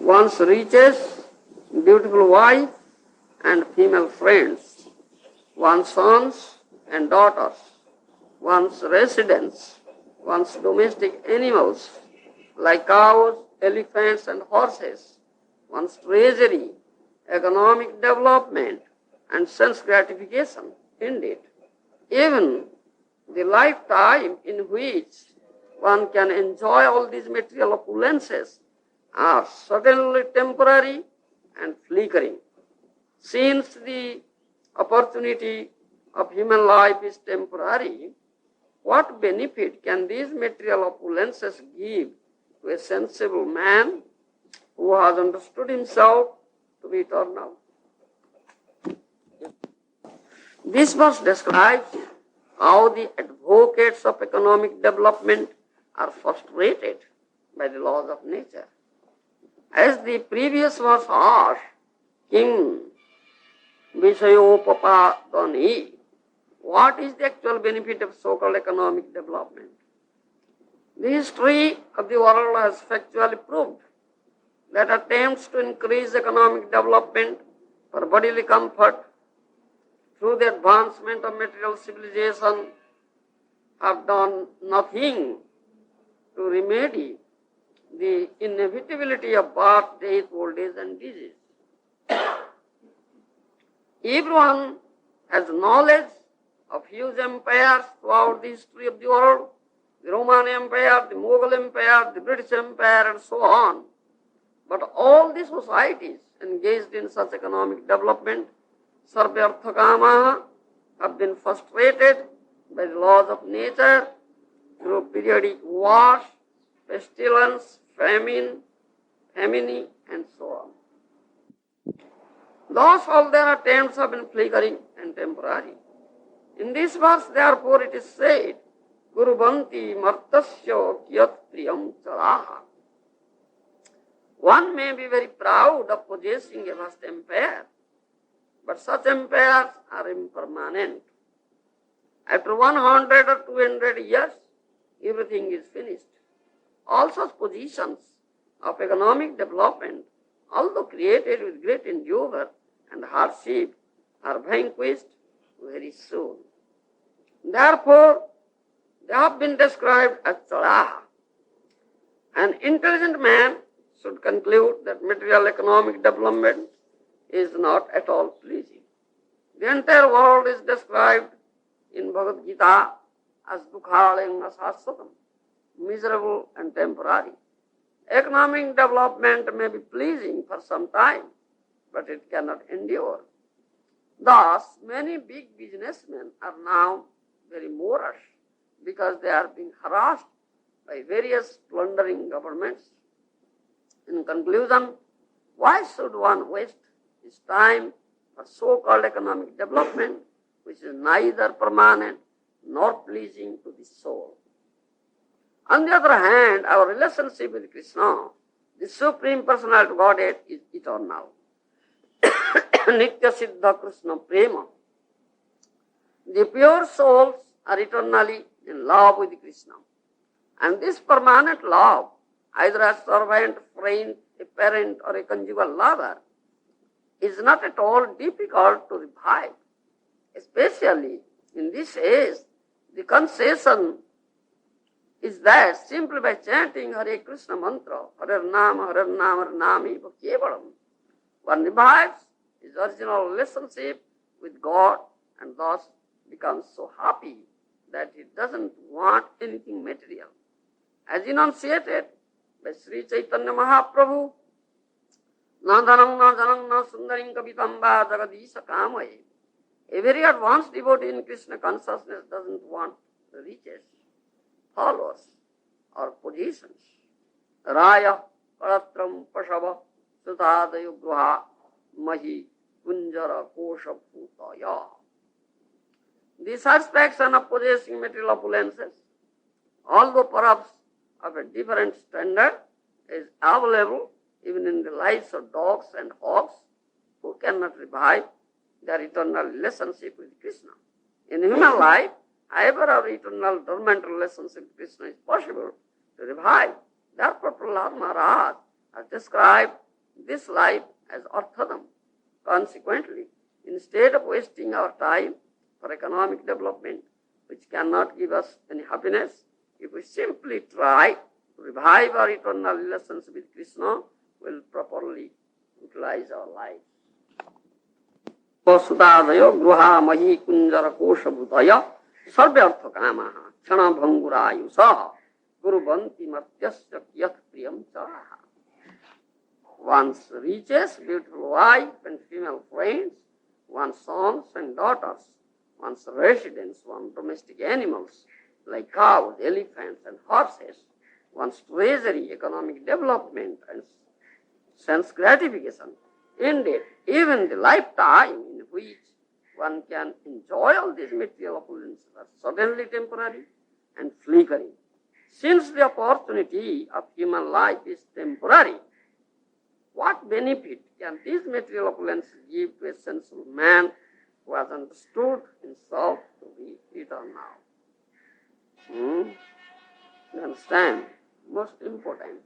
one's riches, beautiful wife and female friends, one's sons and daughters, one's residence, one's domestic animals like cows, elephants and horses, one's treasury, economic development and sense gratification. Indeed, even the lifetime in which one can enjoy all these material opulences are certainly temporary and flickering. Since the opportunity of human life is temporary, what benefit can these material opulences give to a sensible man who has understood himself to be eternal? This verse describes how the advocates of economic development are frustrated by the laws of nature. As the previous verse asked, Kim Vishayopapadani, what is the actual benefit of so-called economic development? The history of the world has factually proved that attempts to increase economic development for bodily comfort through the advancement of material civilization have done nothing to remedy the inevitability of birth, death, old age and disease. Everyone has knowledge of huge empires throughout the history of the world, the Roman Empire, the Mughal Empire, the British Empire and so on. But all the societies engaged in such economic development, sarvyarthakamaha, have been frustrated by the laws of nature through periodic wars, pestilence, famine, and so on. Thus all their attempts have been flickering and temporary. In this verse, therefore, it is said, Gurubanti martasya kiyat priyam charaha. One may be very proud of possessing a vast empire, but such empires are impermanent. After 100 or 200 years, everything is finished. All such positions of economic development, although created with great endeavor and hardship, are vanquished very soon. Therefore, they have been described as charaha. An intelligent man should conclude that material economic development is not at all pleasing. The entire world is described in Bhagavad Gita as dukhalayam asasvatam, miserable and temporary. Economic development may be pleasing for some time, but it cannot endure. Thus, many big businessmen are now very morose because they are being harassed by various plundering governments. In conclusion, why should one waste his time for so-called economic development, which is neither permanent nor pleasing to the soul? On the other hand, our relationship with Krishna, the Supreme Personality of Godhead, is eternal. Nitya Siddha Krishna Prema. The pure souls are eternally in love with Krishna. And this permanent love, either as servant, friend, a parent or a conjugal lover, is not at all difficult to revive. Especially in this age, the concession is that simply by chanting Hare Krishna mantra, Hare Nama, Hare Nama, Hare Nami, Kevalam, one revives his original relationship with God and thus becomes so happy that he doesn't want anything material. As enunciated by Sri Chaitanya Mahaprabhu, Na dhanam na janam na sundarim kavitamba jagadisha kamaye. A very advanced devotee in Krishna consciousness doesn't want riches, followers, or positions. Raya, paratram, pashava, sutadayu gruha, mahi, kunjara, kosha, putaya. The satisfaction of possessing material opulences, although perhaps of a different standard, is available even in the lives of dogs and hogs who cannot revive their eternal relationship with Krishna. In human life, however our eternal dormant relationship with Krishna is possible to revive. Therefore, Prahlad Maharaj has described this life as arthadam. Consequently, instead of wasting our time for economic development, which cannot give us any happiness, if we simply try to revive our eternal relations with Krishna, we'll properly utilize our lives. Vasudadayo gruha mahi kunjara kosha bhutaya sarvyartha kamaha chana bhangurayusaha gurubanti martyasya kyat priyam charaha. One's reaches, beautiful wife and female friends, one's sons and daughters, one's residence, one's domestic animals like cows, elephants and horses, one's treasury, economic development and sense gratification. Indeed, even the lifetime in which one can enjoy all these material opulences are suddenly temporary and flickering. Since the opportunity of human life is temporary, what benefit can these material opulences give to a sensible man who has understood himself to be eternal? You understand? Most important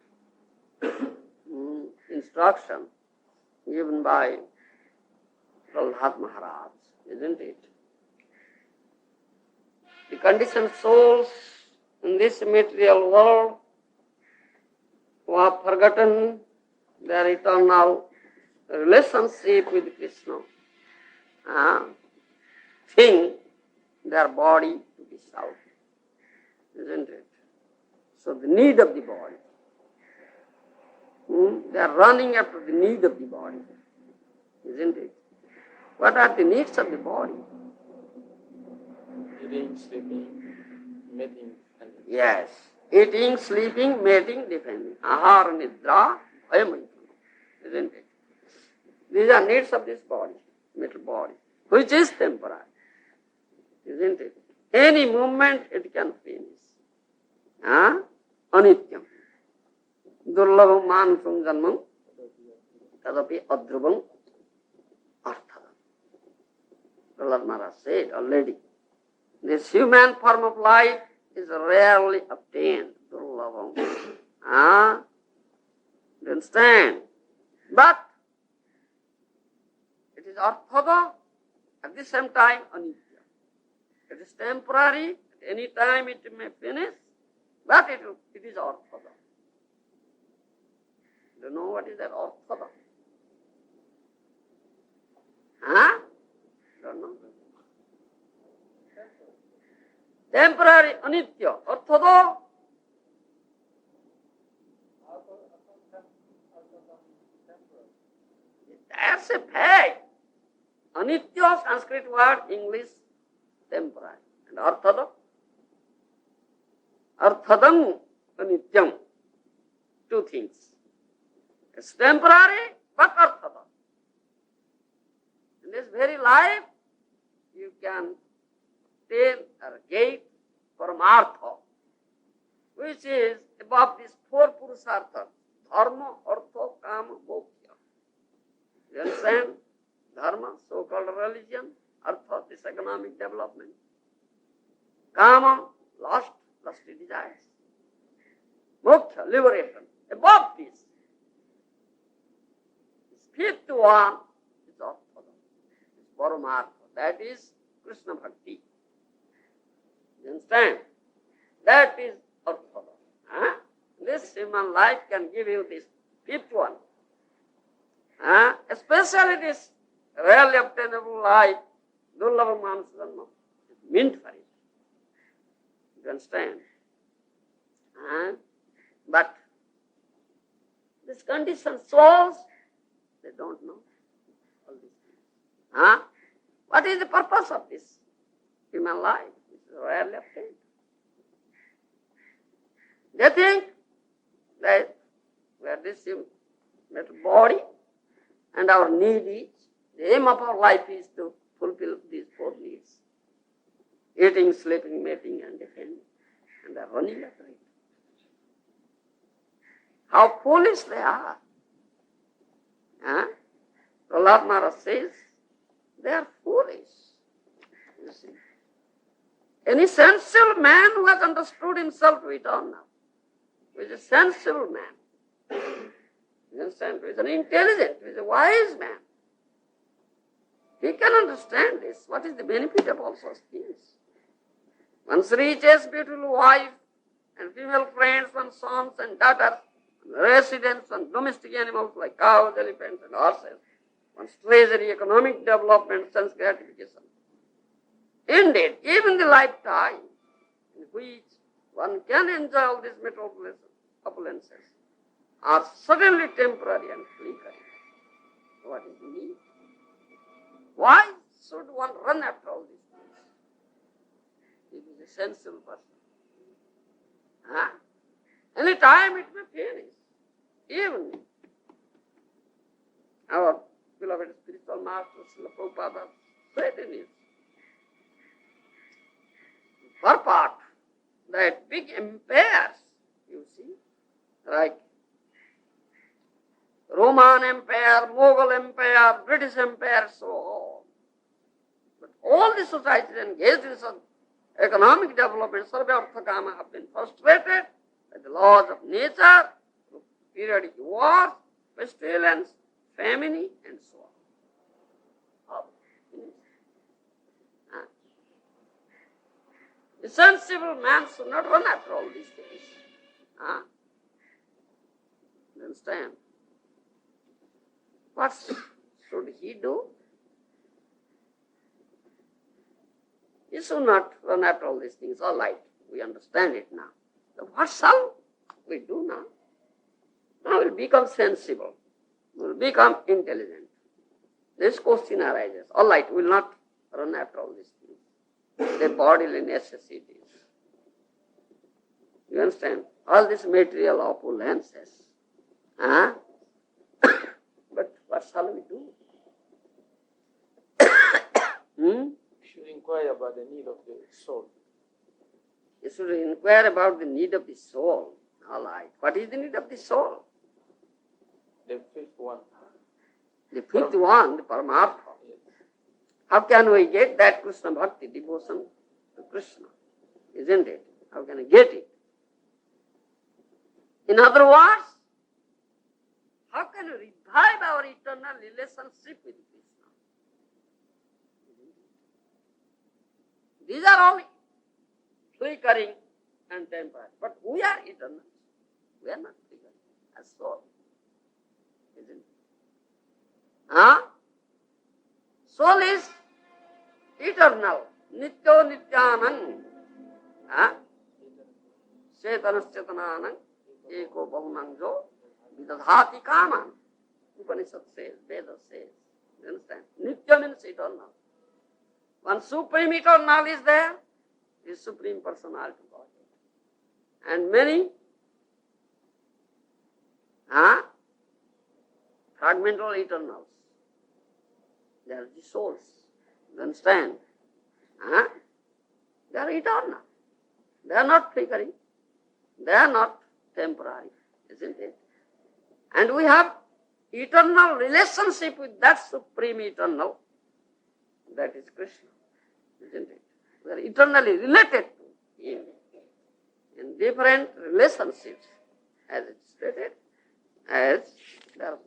instruction given by Srila Maharaj, isn't it? The conditioned souls in this material world who have forgotten their eternal relationship with Krishna think their body to be self, isn't it? So the need of the body. They are running after the need of the body, isn't it? What are the needs of the body? Eating, sleeping, mating, and yes, eating, sleeping, mating, defending. Ahara, nidra, ayamaitana, isn't it? These are needs of this body, metal body, which is temporary, isn't it? Any moment it can finish. Anityam. Durlabham manusam janmam tadapi adhrubam arthadam. Prahlad Maharaj said already, this human form of life is rarely obtained. Durlabham. You understand? But it is arthada, at the same time anitya. It is temporary, at any time it may finish, but it is arthada. Do you know what is that arthada? Don't know. Temporary, anitya, arthada. That's a fact. Anitya, Sanskrit word, English, temporary. And arthada? Arthadam, anityam. Two things. It's temporary, but arthada. In this very life, you can attain or gate paramartha, which is above these four purusarthas: dharma, artha, kama, moksha. You understand? Dharma, so-called religion; artha, this economic development; kama, lusty desires; moksha, liberation. Above this, fifth one is arthada, is paramartha. That is Krishna Bhakti. You understand? That is arthada. This human life can give you this fifth one. Especially this rarely obtainable life, durlabha mansajanma, is meant for it. You understand? But this conditioned souls, they don't know all these things. What is the purpose of this human life? It is rarely obtained. They think that we are this metal body and our need is, the aim of our life is to fulfill these four needs: eating, sleeping, mating and defending. And they are running after it. How foolish they are. Prahlad Maharaj says, they are foolish. You see. Any sensible man who has understood himself to eternal, who is a sensible man, you understand? He is an intelligent, he is a wise man. He can understand this. What is the benefit of all such things? Once reaches beautiful wife and female friends and sons and daughters, and residents and domestic animals like cows, elephants and horses, one's treasury, economic development, sense gratification. Indeed, even the lifetime in which one can enjoy all these material opulences are suddenly temporary and flickering. What is the need? Why should one run after all these things? He is a sensible person. Any time it may finish. Even our beloved spiritual master Srila Prabhupada said in his purport that big empires, you see, like Roman Empire, Mughal Empire, British Empire, so on. But all the societies engaged in such economic development, Sarva Artha Kama, have been frustrated by the laws of nature, periodic wars, pestilence, famine, and so on. The sensible man should not run after all these things. You understand? What should he do? He should not run after all these things. All right, we understand it now. So what shall we do now? Now we'll become sensible. We'll become intelligent. This question arises. All right, we'll not run after all these things. The bodily necessities. You understand? All these material opulences. But what shall we do? You should inquire about the need of the soul. You should inquire about the need of the soul. All right. What is the need of the soul? The fifth one. The fifth one, the Paramartha. Yes. How can we get that Krishna Bhakti, devotion to Krishna? Isn't it? How can I get it? In other words, how can we revive our eternal relationship with Krishna? These are all flickering and temporary. But we are eternal. We are not flickering as soul. Isn't it? Soul is eternal. Nityo nityanang. Chetanas chetananang. Eko bahunang jo. Vidadhati kaman. Upanishad says, Veda says. You understand? Nitya means eternal. One supreme eternal is there, is Supreme Personality of Godhead. And many fragmental eternals. They are the souls. You understand? They are eternal. They are not flickering. They are not temporary, isn't it? And we have eternal relationship with that Supreme Eternal. That is Krishna, isn't it? We are eternally related to Him in different relationships, as it is stated, as there are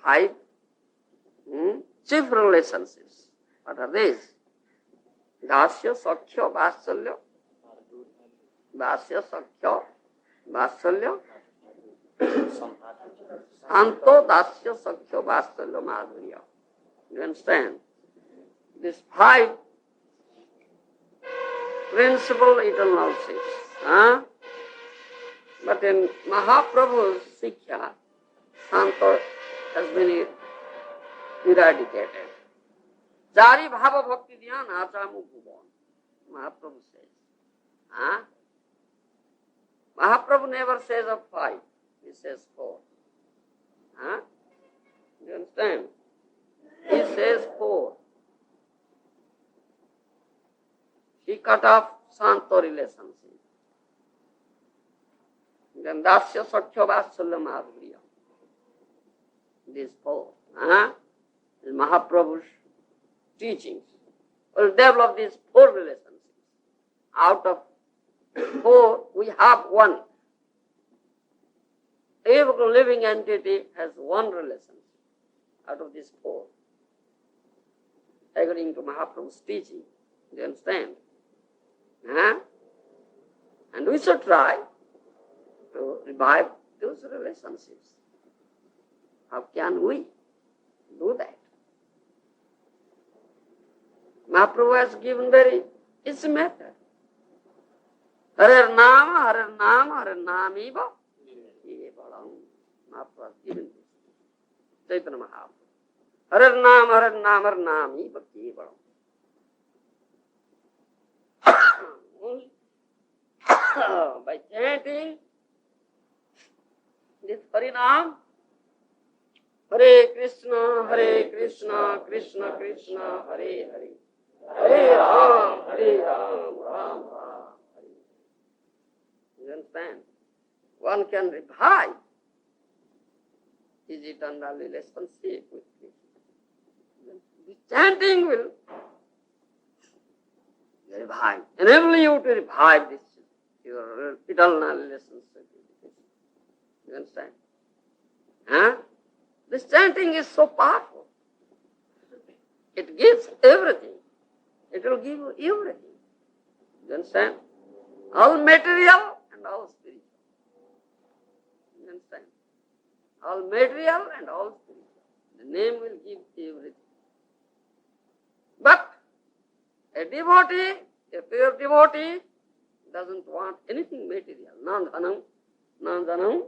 5 chief relationships. What are these? Dasya, Sakhya, Vatsalya. Dasya, Sakhya, Vatsalya. Santo, Dasya, Sakhya, Vatsalya, Madhurya. You understand? These 5 principal eternal ships. But in Mahaprabhu's Siksha, Santo has been eradicated. Jari Bhava Bhakti Dhyan Achamu Bhuban. Mahaprabhu says. Mahaprabhu never says of 5. He says 4. You understand? He says 4. He cut off Santo relationship. Then Dasya Sakhya Vatsalya Madhurya. These 4. Is Mahaprabhu's teachings. Will develop these 4 relationships. Out of 4, we have 1. If living entity has one relation out of these four, according to Mahaprabhu's teaching. Do you understand? Huh? And we should try to revive those relationships. How can we do that? Mahaprabhu has given very easy method. Hare Nama, Hare Nama, Hare Namiva. Mahaprabhu has given this. Chaitanya Mahaprabhu. Hare Nama, Hare Nama, Hare Namiva. By chanting this Harinam, Hare Krishna, Krishna Krishna, Hare Hare, Hare Ram, Ram Ram. You understand? One can revive his eternal relationship with Krishna. The chanting will revive, enable you to revive this your eternal relationship with Krishna. You understand? Huh? This chanting is so powerful. It gives everything. It will give you everything. You understand? All material and all spiritual. You understand? All material and all spiritual. The name will give everything. But a devotee, a pure devotee, doesn't want anything material. Na dhanam, na dhanam,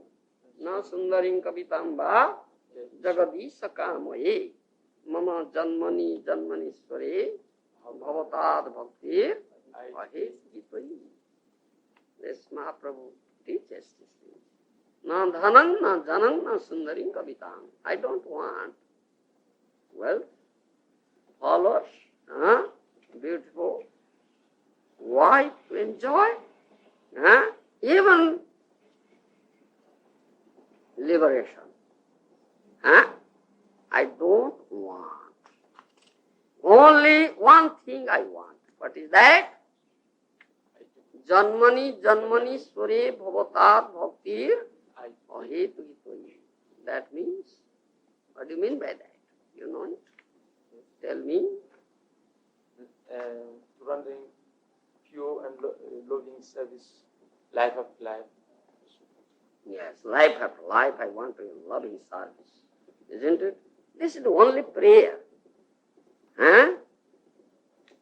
na sundarim kavitamba, jagadisha kamaye, mama janmani janmanishware, bhavatad bhaktir, ahe gitvayi. This Mahaprabhu teaches this thing. Na dhanam, na janam, na sundarim kavitam. I don't want wealth, followers, beautiful wife to enjoy, even liberation. I don't want. Only one thing I want. What is that? Janmani janmani sware bhavatat bhaktir ahetu hitoyi. That means, what do you mean by that? You know it? Tell me. Rendering pure and loving service, life after life. Yes, life after life, I want to be loving service. Isn't it? This is the only prayer.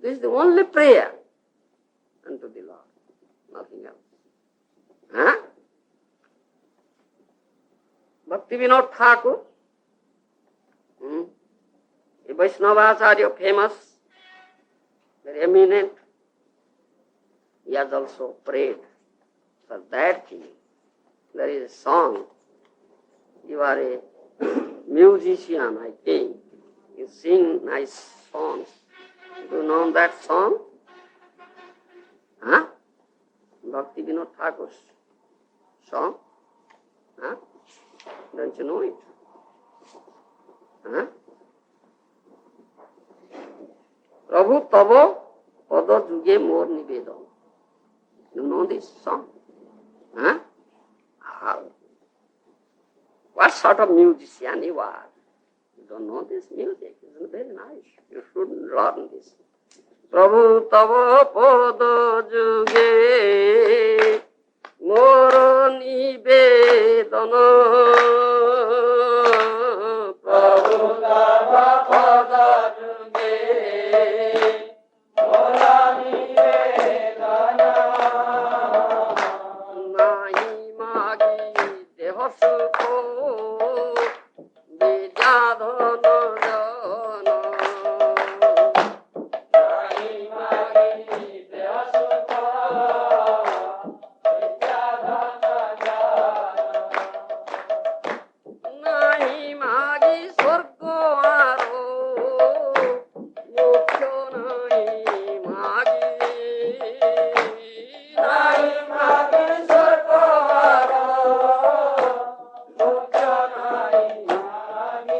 This is the only prayer unto the Lord. Nothing else. Bhakti Vinod Thakur, a Vaishnavacharya, famous, very eminent, he has also prayed for that thing. There is a song. You are a musician, I think. You sing nice songs. Do you know that song? Bhakti Vinod Thakur's song? Don't you know it? Prabhu Tavo Pada Juge Mor Nivedam. You know this song? What sort of musician you are? You don't know this music. It's very nice. You should learn this. Prabhu Tava Pada Juge Mor Nivedana. Prabhu Tava Pada Juge Mor Nivedana. Nahi magi deha sukho vidyadhana jana. Nahi magi deha sukho vidyadhana jana. Nahi magi swargo aro moksha nahi magi. Nahi magi swargo aro moksha nahi magi.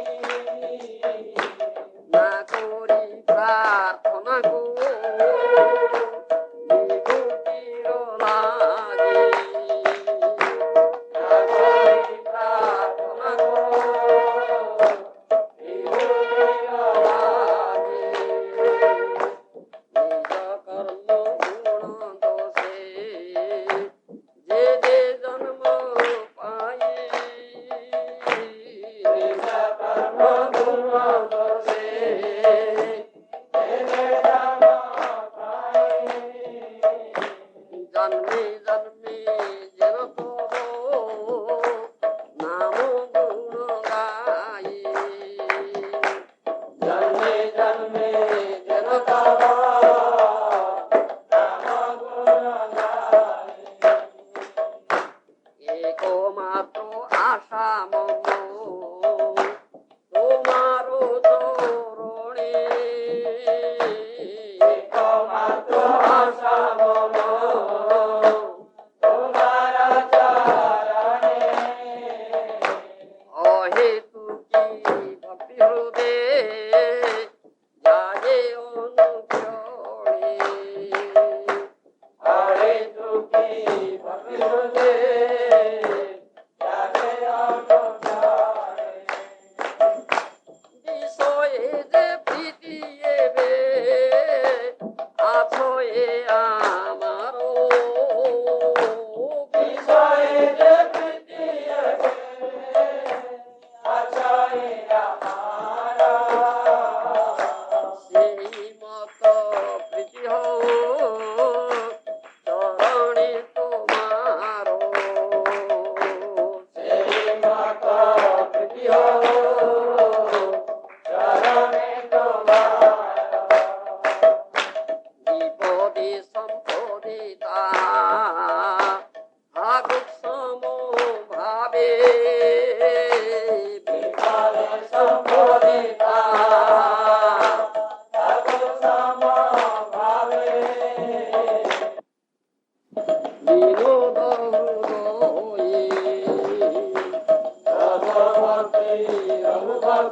This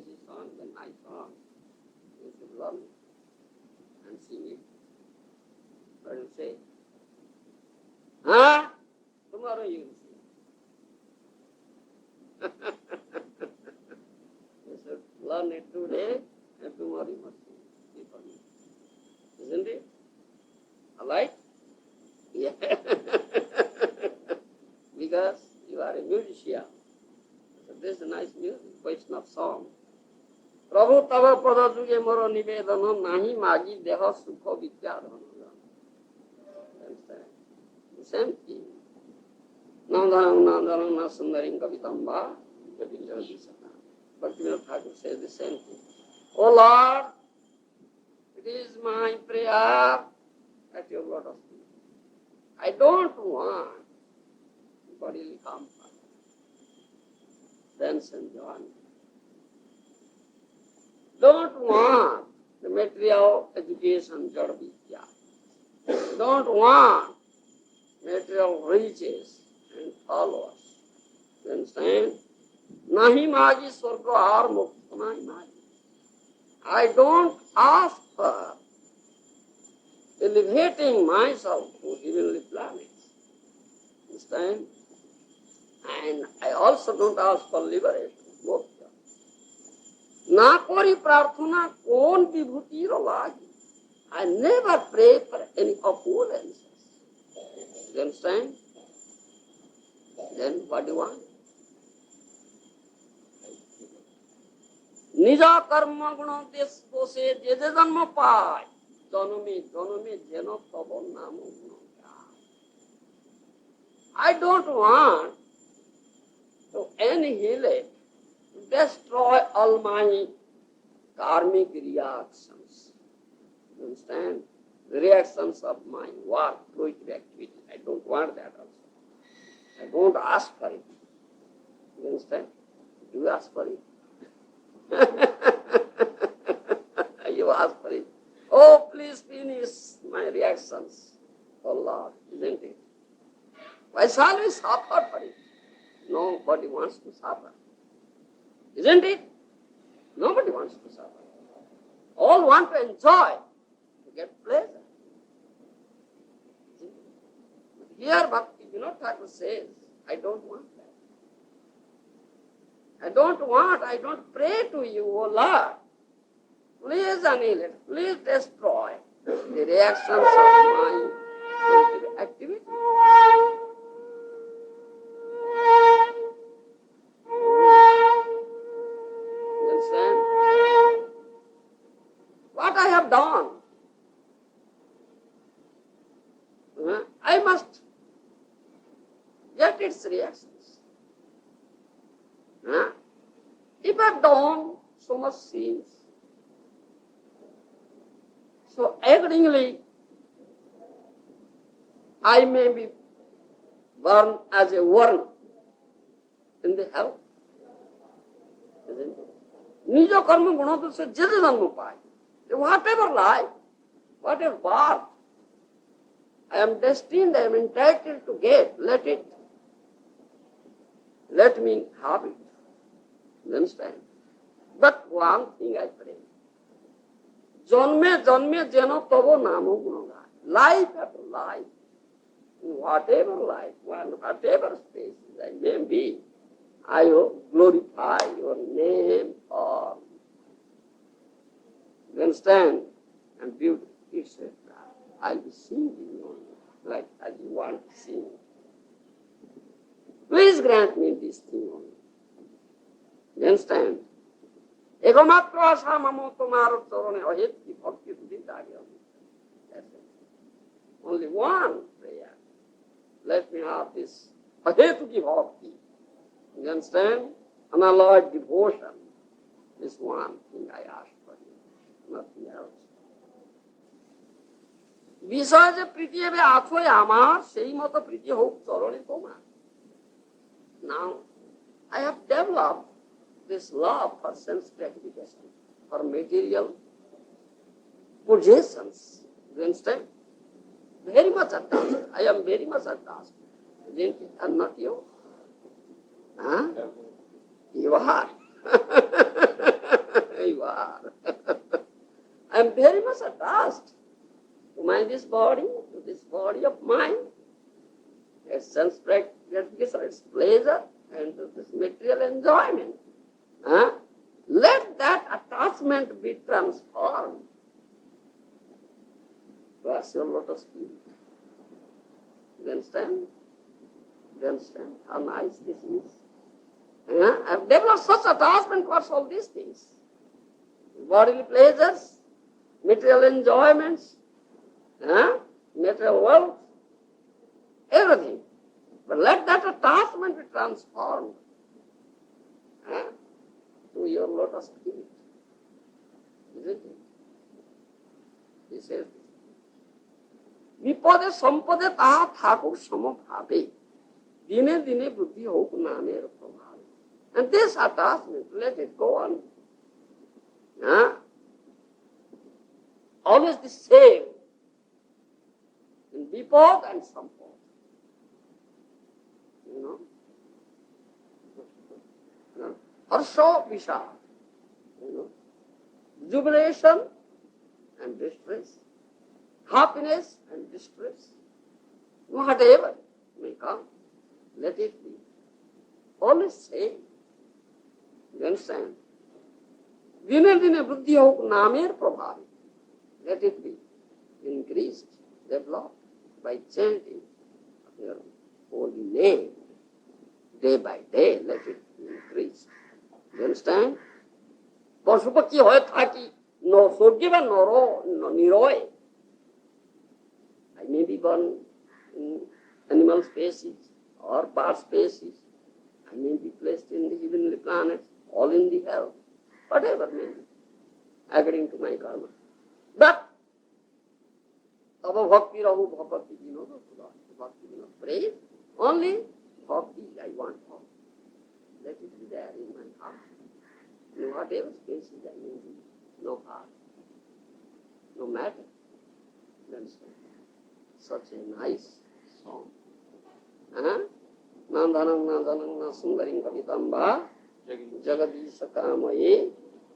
is song, the nice song. You should learn it and sing it. What do you say? Huh? Tomorrow you will sing. You should learn it today and tomorrow you must sing it for me. Isn't it? Alright? Yeah. Because you are a musician. So this is nice music, Vaishnava song. Prabhu tava pada juge moro nivedana nahi magi deha sukha vidyadhana. The same thing. Nandanam na sundarim kavitamba. Bhaktivinoda Thakur says the same thing. Oh Lord, it is my prayer at your lotus feet. I don't want bodily comfort, sense enjoyment. Don't want the material education, jada vidya. Don't want material riches and followers. You understand? Nahi magi swarga or mukta nahi magi. I don't ask for elevating myself to heavenly planets. Understand? And I also don't ask for liberation, moksha. Na kori prarthana kon vibhuti lagi. I never pray for any opulences. You understand? Then what do you want? Nija karma guna desh doshe je je janma pai. Janame jeno tabo namo guna. I don't want to annihilate, destroy all my karmic reactions. You understand? The reactions of my work, poetry activity. I don't want that also. I don't ask for it. You understand? Do you ask for it? You ask for it. Oh, please finish my reactions. Oh Lord, isn't it? Why shall we suffer for it? Nobody wants to suffer. Isn't it? Nobody wants to suffer. All want to enjoy, to get pleasure. But here Bhaktivinoda Thakur says, I don't want that. I don't pray to you, O Lord. Please annihilate, please destroy the reactions of my activity. You understand? What I have done, I must get its reactions. If I have done so much sins, so accordingly, I may be born as a worm in the hell. Isn't it? Nija karma guna doshe je je janma pai. Whatever life, whatever birth, I am destined, I am entitled to get. Let me have it. You understand? But one thing I pray. Janme jeno tavo namo gunaga. Life after life, in whatever life, whatever spaces I may be, I will glorify your name or you understand? And beauty, etc. I'll be singing only, like as you want to sing. Please grant me this thing only. You understand? Ekamatra asa mamo tomaro torone aheti bhakti vidya. That's it. Only one prayer. Let me have this ahetuki bhakti. You understand? Unalloyed devotion. This one thing I ask for you. Nothing else. বিষয় যে প্রীতি হবে আছোই আমার সেই মতো প্রীতি হোক চরণে তোমার। Now I have developed this love for sense gratification, for material possessions. You understand? Very much attached. I am very much attached. Isn't it? And not you? Huh? You are. You are. I am very much attached to this body of mine. Its sense gratification, its pleasure, and this material enjoyment. Huh? Let that attachment be transformed. What's your lotus feet? You understand? You understand how nice this is? I've developed such attachment towards all these things. Bodily pleasures, material enjoyments, material wealth, everything. But let that attachment be transformed to your lotus feet. Isn't it? He says, विपदे संपदे ताहा ठाकुर समभावे दिने दिने बुद्धि होक नामेर प्रभाव. And this attachment, let it go on. Always the same in vipad and sampad. You know, harsha vishad, jubilation and distress, happiness and distress, whatever may come, let it be. Always same. You understand? Dine dine buddhi hok namer prabhavi. Let it be increased, developed by chanting your holy name. Day by day, let it increase. You understand? Pashupakhi hoy thaki, no sorgiva noro, no niroi. I may be born in animal species or bird species. I may be placed in the heavenly planets, all in the hell, whatever may be, according to my karma. But Tava Bhakti Rahu Bhakti Vinoda Bhakti Vinoda. Praise only Bhakti, I want Bhakti. Let it be there in my heart. In whatever species I may be, no heart, no matter. Understand? Such a nice song. Nandanang nandanang na sundaring kavitamba jagadisha kamaye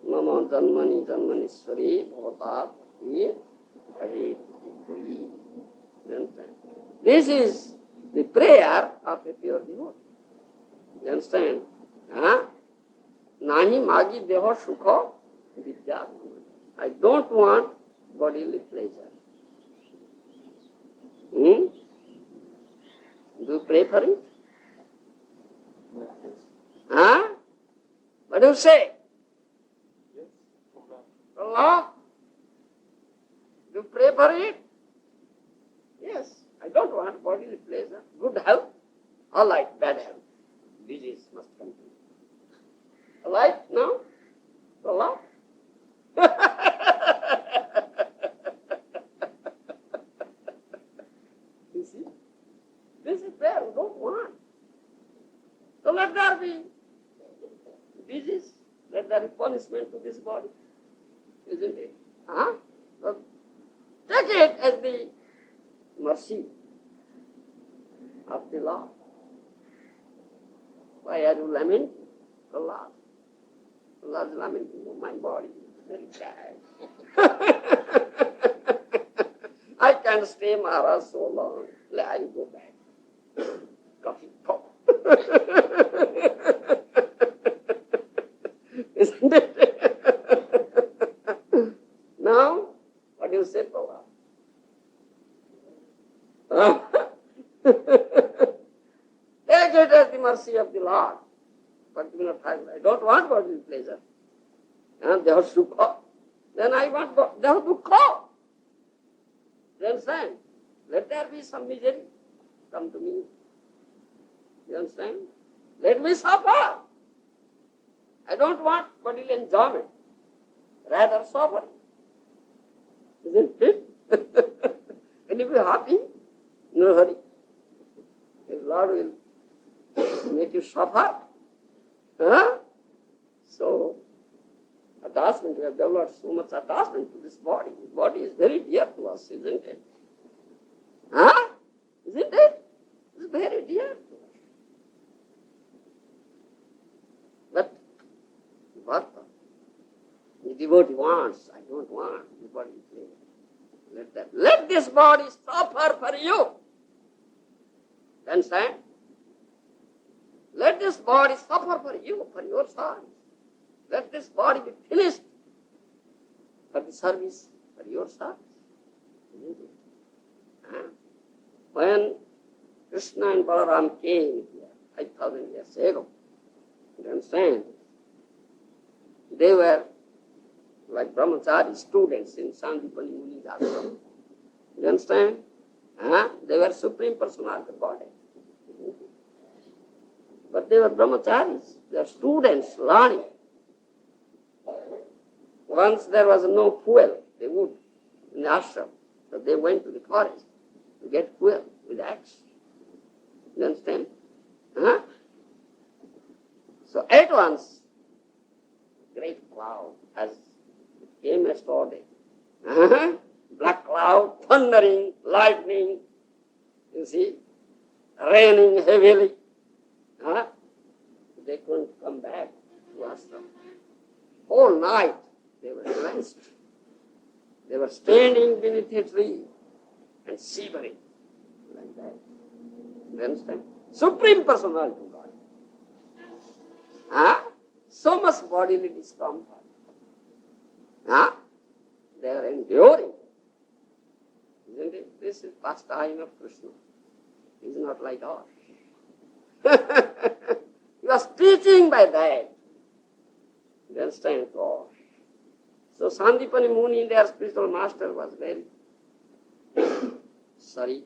mama janmani janmanishwari bhavatat bhakti. This is the prayer of a pure devotee. You understand? Nahi magi deha sukha vidya. I don't want bodily pleasure. Do you pray for it? What do you say? Yes. Allah? Do you pray for it? Yes. I don't want bodily pleasure. Good health. All right, bad health. Disease must come to me. All right, now? Allah? You see? This is prayer we don't want. So let there be disease, let there be punishment to this body. Isn't it? So take it as the mercy of the Lord. Why are you lamenting? Allah. Allah is lamenting, oh, my body is very bad. I can't stay Maharaj so long. I will go back. Coffee cup. Isn't it? Now, what do you say, Prabhupada? Take it as the mercy of the Lord. But I don't want bodily pleasure. And they have sukha. Then I want they have dukkha. You understand? Let there be some misery come to me. You understand? Let me suffer. I don't want bodily enjoyment. Rather suffering. Isn't it? Will you be happy? No hurry. The Lord will make you suffer. So, attachment, we have developed so much attachment to this body. The body is very dear to us, isn't it? devotee wants, I don't want. Devotee says, let this body suffer for you. Understand? Let this body suffer for you, for your service. Let this body be finished for the service, for your service. Isn't it? When Krishna and Balaram came here 5,000 years ago, you understand? They were like brahmachari students in Sandipani Muni's ashram. You understand? They were Supreme Personality of Godhead. But they were brahmacharis. They were students learning. Once there was no fuel, they would, in the ashram. So they went to the forest to get fuel with axe. You understand? So at once, great cloud, as it came yesterday. Black cloud, thundering, lightning, you see, raining heavily. They couldn't come back to ashram. Whole night they were drenched. They were standing beneath a tree and shivering like that. You understand? Supreme Personality of God. So much bodily discomfort. They are enduring. Isn't it? This is pastime of Krishna. It's not like us. He was teaching by that. You understand? God. So Sandipani Muni, their spiritual master, was very sorry.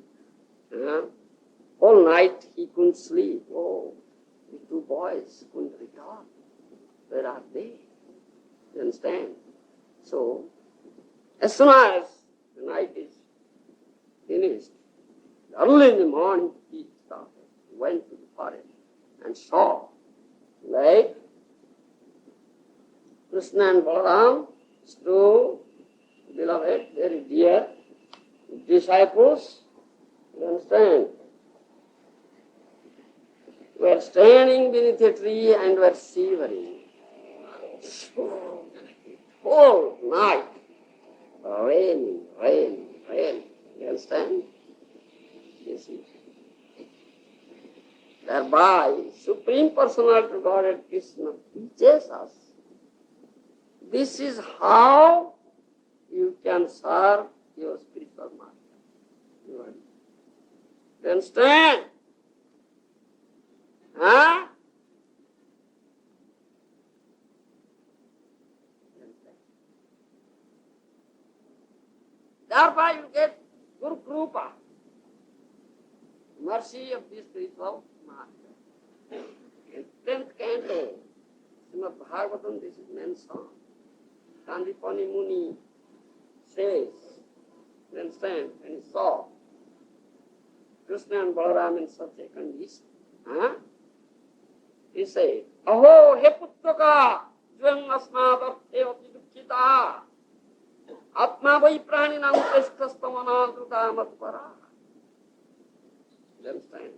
All night he couldn't sleep. Oh, the two boys couldn't return. Where are they? You understand? So, as soon as the night is finished, early in the morning he started, went to the forest and saw, like Krishna and Balaram, two beloved, very dear disciples, you understand, were standing beneath a tree and were shivering. Whole night, raining. You understand? You see. Thereby, Supreme Personality of Godhead Krishna teaches us. This is how you can serve your spiritual master. You understand? Thereby you get Guru Krupa, mercy of this spiritual master. In 10th canto, Śrīmad-Bhāgavatam, this is mentioned. Sandipani Muni says, you understand, when he saw Krishna and Balaram in such a condition, he said, Aho he putraka, jvam asmadarte ati dukkhita, atma vai praninam preshtastamana druta matpara. You understand?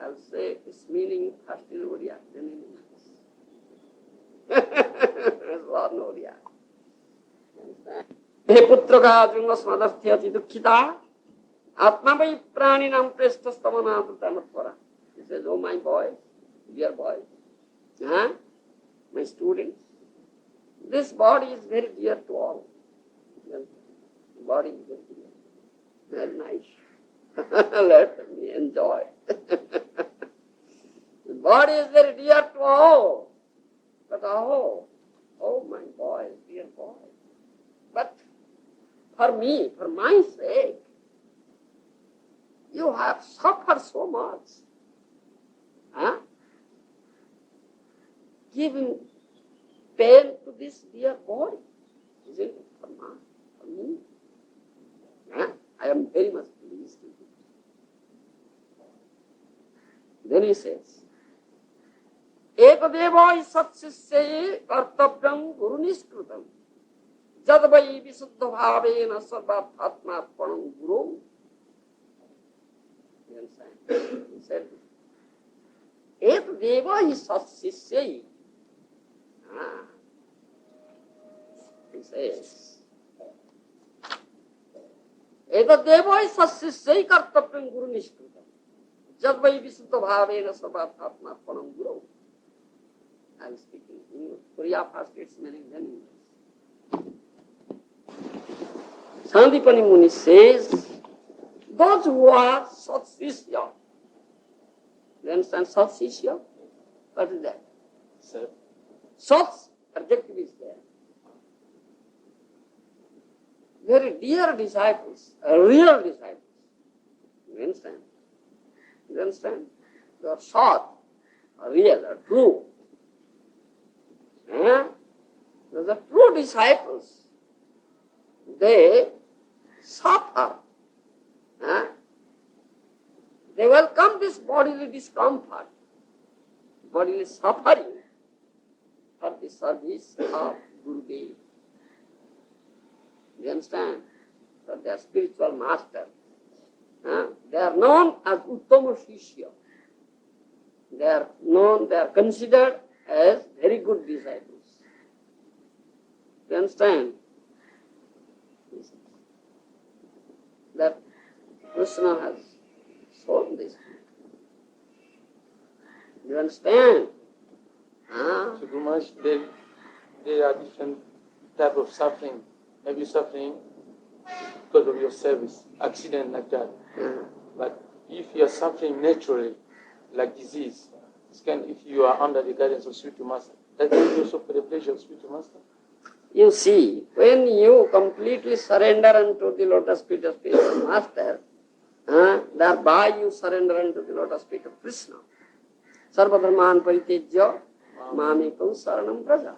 I'll say its meaning first in Oriya, then in English. There's a lot in Oriya. He putraka jvam asmadarte ati dukkhita, atma vai praninam preshtastamana druta matpara. He says, oh my boys, dear boys, my students, this body is very dear to all. The body is very dear. Very nice. Let me enjoy. The body is very dear to all. But oh my boys, dear boys. But for me, for my sake, you have suffered so much. Giving pain to this dear body, isn't it? For me. I am very much pleased with it. Then he says, Ekadeva satsisya kartavyam guru niskrutam jadvai visuddha bhavena sarvatmatma panam guru. You understand? He said, Ekadeva satsisya. says, Edadevai sasisai kartapyam guru nishkritam jadvai visuddha bhavena sarvatmatma panam guru. I am speaking in English. Korea first its meaning, then English. Sandipani Muni says, those who are satsishya, you understand satsishya? What is that? Sir. Sats, adjective is there. Very dear disciples, real disciples. You understand? You understand? They are sat, real, true. Those are true disciples. They suffer. They welcome this bodily discomfort, bodily suffering for the service of Gurudev. You understand? For their spiritual master. They are known as Uttama Shishya. They are considered as very good disciples. You understand? That Krishna has shown this. You understand? So Guru Maharaj, there are different type of suffering. Maybe suffering because of your service, accident like that. But if you are suffering naturally, like disease, if you are under the guidance of Spiritual Master, that is also for the pleasure of Spiritual Master. You see, when you completely surrender unto the lotus feet of Spiritual Master, thereby you surrender unto the lotus feet of Krishna. Sarvadharman paritejya mamekam saranam praja.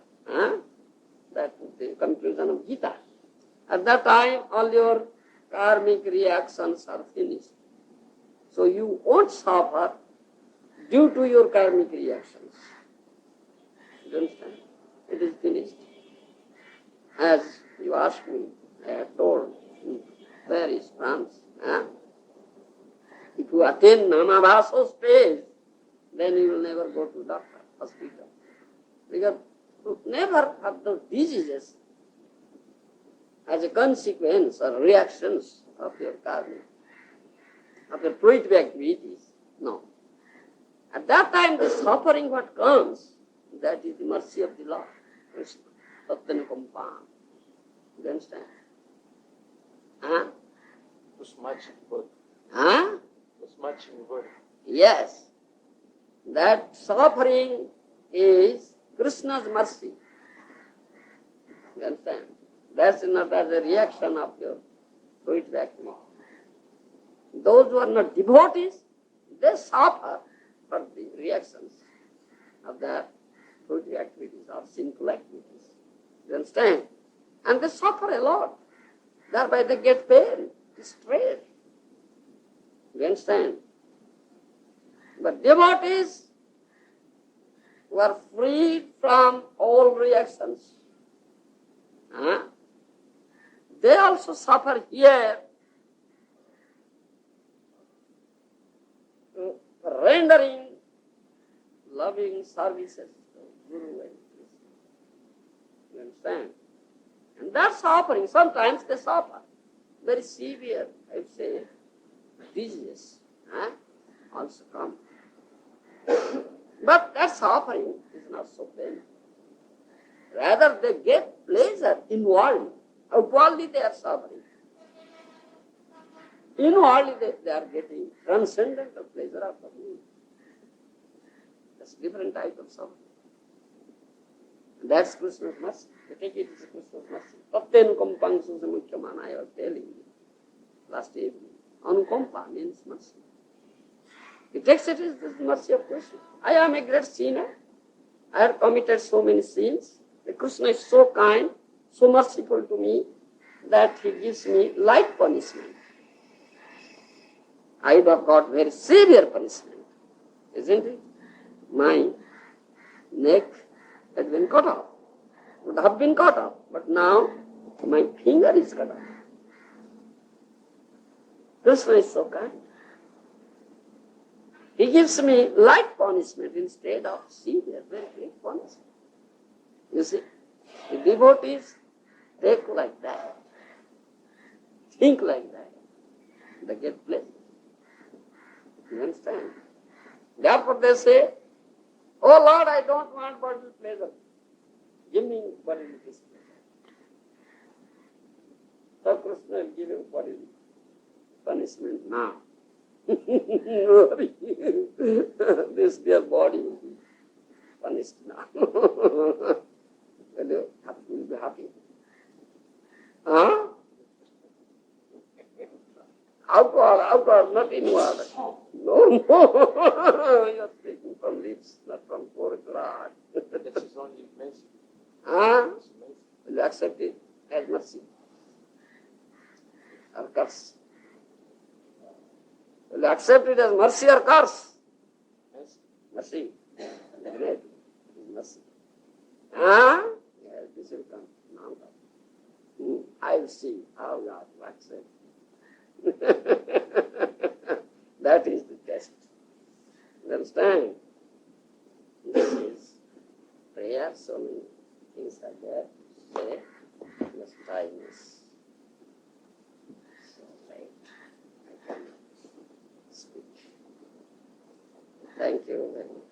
That is the conclusion of Gita. At that time, all your karmic reactions are finished. So you won't suffer due to your karmic reactions. You understand? It is finished. As you asked me, I had told in Paris, France. If you attain Namabhaso stage, then you will never go to doctor, hospital. Because you never have those diseases as a consequence or reactions of your karma, of your fruitive activities. No. At that time, the suffering what comes, that is the mercy of the Lord, Krishna. Tatyanukampam. You understand? Was much involved. Was much involved. Yes. That suffering is Krishna's mercy. You understand? That's not as a reaction of your fruitive activity. Those who are not devotees, they suffer for the reactions of their fruitive activities or sinful activities. You understand? And they suffer a lot. Thereby they get pain, distress. You understand? But devotees who are freed from all reactions, they also suffer here, rendering loving services to Guru and Krishna. You understand? And that suffering, sometimes they suffer very severe, I would say, diseases also come. But that suffering is not so painful. Rather, they get pleasure inwardly. Outwardly, they are suffering. Inwardly, they are getting transcendental pleasure out of me. That's a different type of suffering. And that's Krishna's mercy. You take it as Krishna's mercy. Tatyanukampam susamukhyamana, I was telling you last evening. Anukampa means mercy. He takes it as the mercy of Krishna. I am a great sinner. I have committed so many sins. The Krishna is so kind, so merciful to me that he gives me light punishment. I would have got very severe punishment, isn't it? My neck had been cut off, would have been cut off, but now my finger is cut off. Krishna is so kind. He gives me light punishment instead of severe, very great punishment. You see, the devotees, Take like that. Think like that. They get pleasure. You understand? Therefore they say, oh Lord, I don't want bodily pleasure. Give me bodily pleasure. So Krishna will give you bodily punishment now. This dear body will be punished now. Will you be happy? Huh? Outward, not inward. No. You are speaking from lips, not from poor heart. That is only mercy. Huh? Will you accept it as mercy? Or curse? Will you accept it as mercy or curse? Mercy. Mercy. Definitely. Mercy. Huh? Yes, this will come. Now come. I will see how you have to accept. That is the test. You understand? This is prayer, so many things are there. Say, this time is so late. I cannot speak. Thank you very much.